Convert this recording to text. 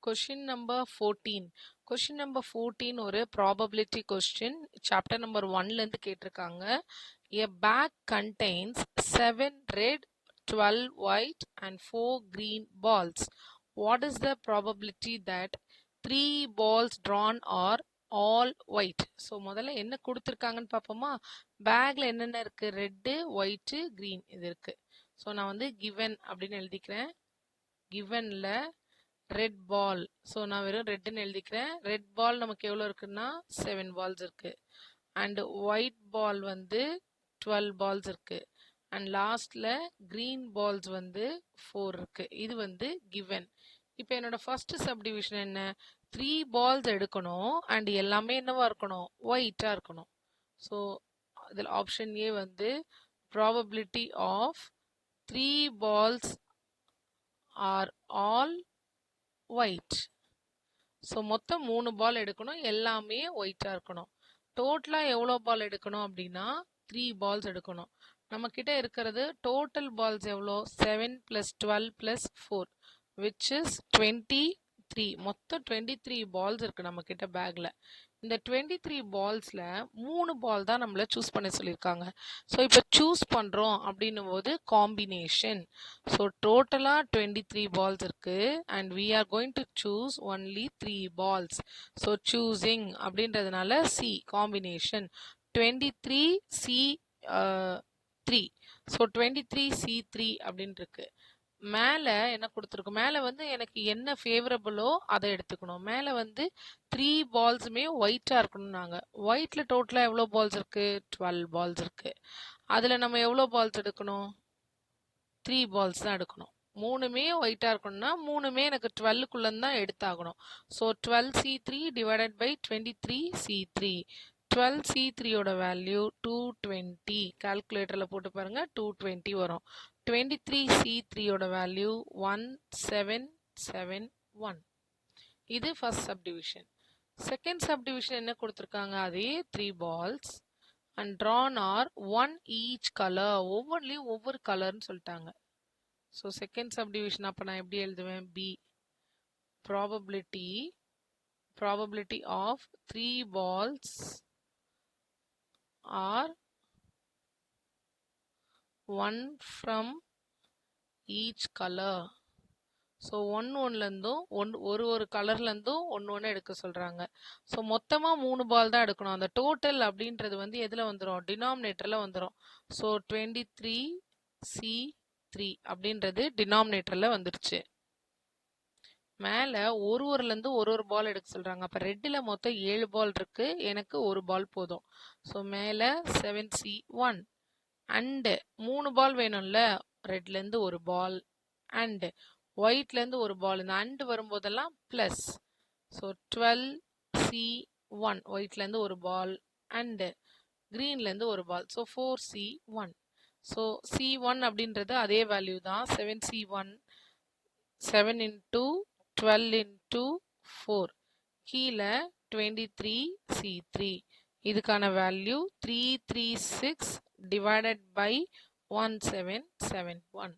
Question number 14. Question number 14 ஒரு probability question. Chapter number 1ல இருந்து கேட்டிருக்காங்க. A bag contains 7 red, 12 white and 4 green balls. What is the probability that 3 balls drawn are all white? So முதல்ல என்ன கொடுத்திருக்காங்கன்னு பார்ப்போமா? பேக்ல என்னென்ன இருக்கு? ரெட்டு, ஒயிட்டு, கிரீன் இது இருக்கு. ஸோ நான் வந்து given அப்படின்னு எழுதிக்கிறேன். givenல ரெட் பால். ஸோ நான் வெறும் ரெட்னு எழுதிக்கிறேன். ரெட் பால் நமக்கு எவ்வளோ இருக்குன்னா 7 பால்ஸ் இருக்கு. அண்ட் ஒயிட் பால் வந்து 12 பால்ஸ் இருக்கு. அண்ட் லாஸ்ட்ல கிரீன் பால்ஸ் வந்து 4 இருக்கு. இது வந்து கிவன். இப்போ என்னோட ஃபர்ஸ்ட் சப்டிவிஷன் என்ன? 3 பால்ஸ் எடுக்கணும் அண்ட் எல்லாமே என்னவா இருக்கணும்? ஒயிட்டா இருக்கணும். ஸோ இதில் ஆப்ஷன் ஏ வந்து probability of 3 balls are all white. So மொத்தம் 3 பால் எடுக்கணும், எல்லாமே ஒயிட்டா இருக்கணும். டோட்டலா எவ்வளோ பால் எடுக்கணும் அப்படின்னா 3 பால்ஸ் எடுக்கணும். நம்ம கிட்ட இருக்கிறது டோட்டல் பால்ஸ் எவ்வளோ? 7 + 12 + 4 which is 23. மொத்தம் 23 பால்ஸ் இருக்கு நம்ம கிட்ட பேக்ல. இந்த 23 பால்ஸ்ல 3 பால் தான் நம்மள சூஸ் பண்ண சொல்லியிருக்காங்க. ஸோ இப்போ சூஸ் பண்றோம் அப்படின்னும் போது காம்பினேஷன். ஸோ டோட்டலா 23 பால்ஸ் இருக்கு and we are going to choose only 3 balls. So choosing அப்படின்றதுனால C combination 23C3. So 23C3 அப்படின்னு இருக்கு. மேல என்ன கொடுத்துருக்கு? மேல வந்து எனக்கு என்ன ஃபேவரபிளோ அதை எடுத்துக்கணும். மேல வந்து 3 பால்ஸுமே ஒயிட்டா இருக்கணும்னாங்க. ஒயிட்ல டோட்டலா எவ்வளோ பால்ஸ் இருக்கு? 12 பால்ஸ் இருக்கு. அதுல நம்ம எவ்வளோ பால்ஸ் எடுக்கணும்? 3 பால்ஸ் தான் எடுக்கணும். மூணுமே ஒயிட்டா இருக்கணும்னா மூணுமே எனக்கு 12க்குள்ள தான் எடுத்தாகணும். So 12C3 divided by 23C3. 12C3யோட வேல்யூ 220. கால்குலேட்டர்ல போட்டு பாருங்க 220 வரும். 23C3யோட வேல்யூ 1771. இது ஃபர்ஸ்ட் சப்டிவிஷன். செகண்ட் சப்டிவிஷன் என்ன கொடுத்துருக்காங்க? அதே 3 balls and drawn are one each color. ஒவ்வொன்றிலையும் ஒவ்வொரு கலர்னு சொல்லிட்டாங்க. ஸோ செகண்ட் சப்டிவிஷன் அப்போ நான் எப்படி எழுதுவேன்? P probability of 3 balls are one from each color. So ஒன்றுலேருந்தும் ஒரு கலர்லேருந்தும் ஒன்று எடுக்க சொல்கிறாங்க. ஸோ மொத்தமாக 3 பால் தான் எடுக்கணும். அந்த டோட்டல் அப்படின்றது வந்து எதில் வந்துடும்? டினாமினேட்டரில் வந்துடும். ஸோ 23C3 அப்படின்றது டினாமினேட்டரில் வந்துருச்சு. மேலே ஒருலேருந்து ஒரு பால் எடுக்க சொல்கிறாங்க. அப்போ ரெட்டில் மொத்தம் 7 பால் இருக்கு, எனக்கு ஒரு பால் போதும். ஸோ மேலே 7C1 அண்டு 3 பால் வேணும்ல, ரெட்லேருந்து ஒரு பால் அண்டு ஒயிட்லேருந்து ஒரு பால். இந்த அண்டு வரும்போதெல்லாம் ப்ளஸ். ஸோ 12C1 ஒயிட்லேருந்து ஒரு பால் அண்டு க்ரீன்லேருந்து ஒரு பால். So 4C1. ஸோ C1 அப்படின்றது அதே வேல்யூ தான். 7C1 7 × 12 × 4 கீழே 23C3. இதுக்கான வேல்யூ 336 டிவைடட் பை 1771.